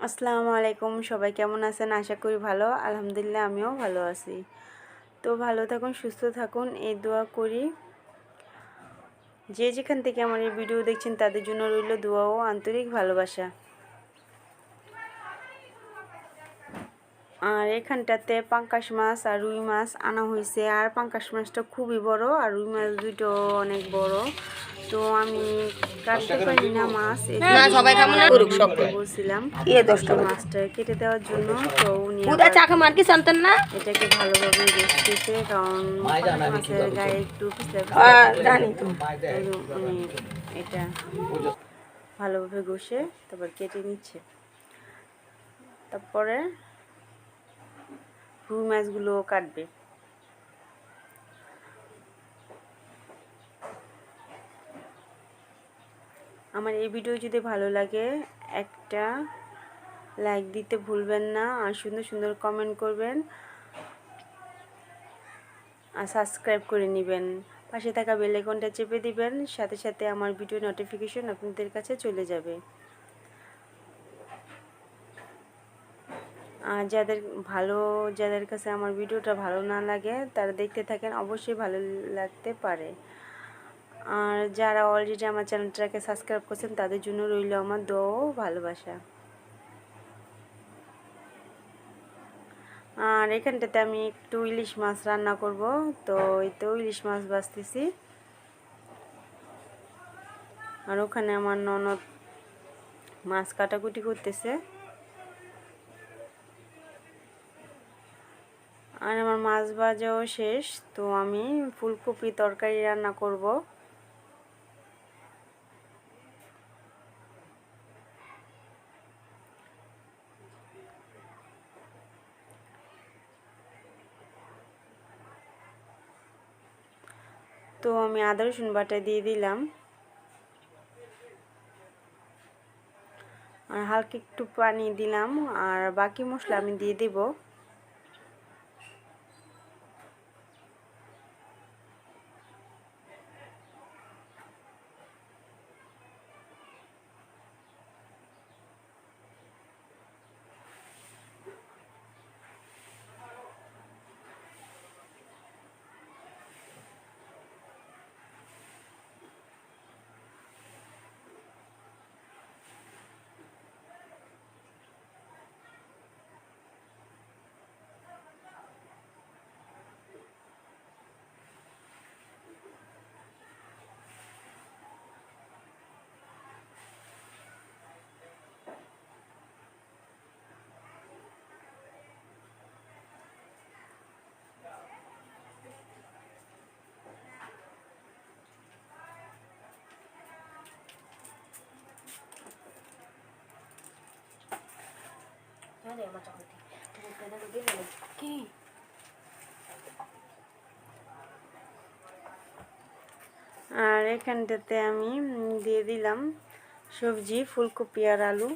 আসসালামু আলাইকুম, সবাই কেমন আছেন? আশা করি ভালো। আলহামদুলিল্লাহ আমিও ভালো আছি। তো ভালো থাকুন, সুস্থ থাকুন, এই দোয়া করি। যে যেখান থেকে আমার এই ভিডিও দেখছেন তাদের জন্য রইল দোয়া ও আন্তরিক ভালোবাসা। আর এখানটাতে পাঙ্কাশ মাছ আর রুই মাছ আনা হয়েছে। আর পাঙ্কাশ মাছটা খুবই বড় আর রুই মাছ দুটো অনেক বড়। তো আমি কাটতে পারি না মাছ, বলছিলাম মাছটা কেটে দেওয়ার জন্য। তো উনি এটাকে ভালোভাবে দেখতেছে, কারণ মাছের গায়ে একটু উনি এটা ভালোভাবে ঘষে তারপর কেটে নিচ্ছে। তারপরে রুই মাছগুলো কাটবে। আমার এই ভিডিও যদি ভালো লাগে একটা লাইক দিতে ভুলবেন না, আর সুন্দর সুন্দর কমেন্ট করবেন আর সাবস্ক্রাইব করে নেবেন। পাশে থাকা বেল আইকনটা চেপে দিবেন, সাথে সাথে আমার ভিডিও নোটিফিকেশন আপনাদের কাছে চলে যাবে। আর যাদের কাছে আমার ভিডিওটা ভালো না লাগে তারা দেখতে থাকেন, অবশ্যই ভালো লাগতে পারে। আর যারা অলরেডি আমার চ্যানেলটাকে সাবস্ক্রাইব করছেন তাদের জন্য রইল আমার দোয়া ও ভালোবাসা। আর এখানটাতে আমি একটু ইলিশ মাছ রান্না করব। তো এই তো ইলিশ মাছ ভাজতেছি। আর ওখানে আমার ননদ মাছ কাটাকুটি করতেছে। আর আমার মাছ ভাজাও শেষ। তো আমি ফুলকপি তরকারি রান্না করব। তো আমি আদা রসুন বাটা দিয়ে দিলাম, আর হালকা একটু পানি দিলাম, আর বাকি মশলা আমি দিয়ে দেব। আর এখানটাতে আমি দিয়ে দিলাম সবজি, ফুলকপি আর আলু।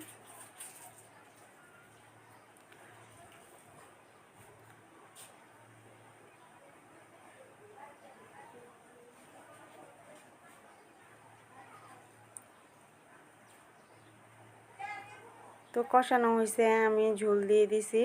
তো কষানো হয়েছে, আমি ঝোল দিয়ে দিছি।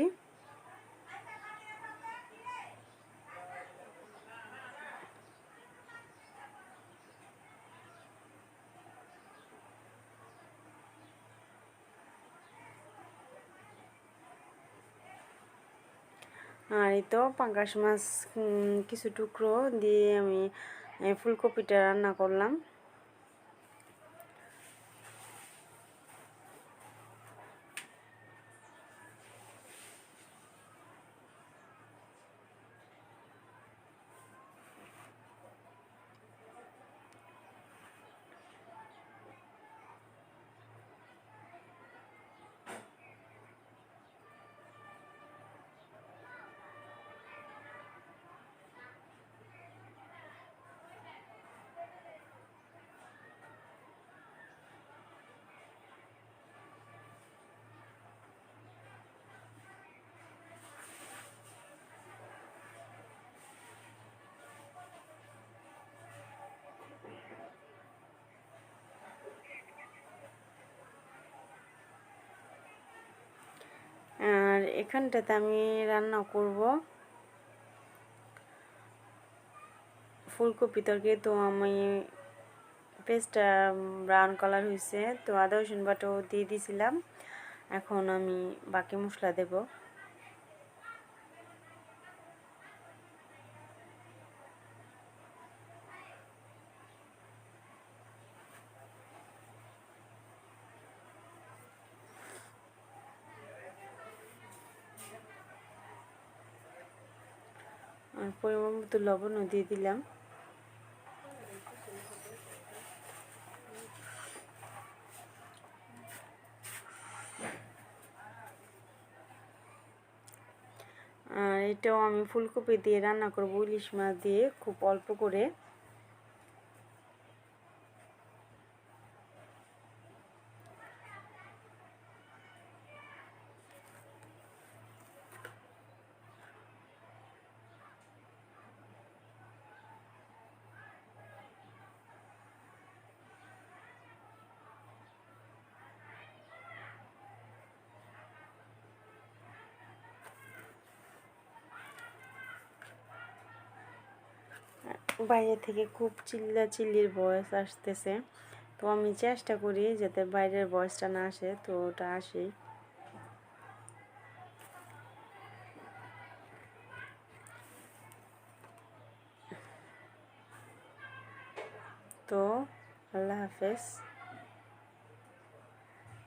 আর এই তো পাঙ্গাস মাছ কিছু টুকরো দিয়ে আমি ফুলকপিটা রান্না করলাম। আর এখানটাতে আমি রান্না করব ফুলকপি তরকারি। তো আমি পেস্টটা ব্রাউন কালার হয়েছে, তো আদা রসুন বাটাও দিয়ে দিয়েছিলাম। এখন আমি বাকি মশলা দেব। আর পরিমাণ মতো লবণও দিয়ে দিলাম। আর এটাও আমি ফুলকপি দিয়ে রান্না করব, ইলিশ মাছ দিয়ে খুব অল্প করে। বাইরে থেকে খুব চিল্লির ভয়েস আসতেছে, তো আমি চেষ্টা করি যাতে বাইরের ভয়েসটা না আসে, তো ওটা আসে। তো আল্লাহ হাফেজ।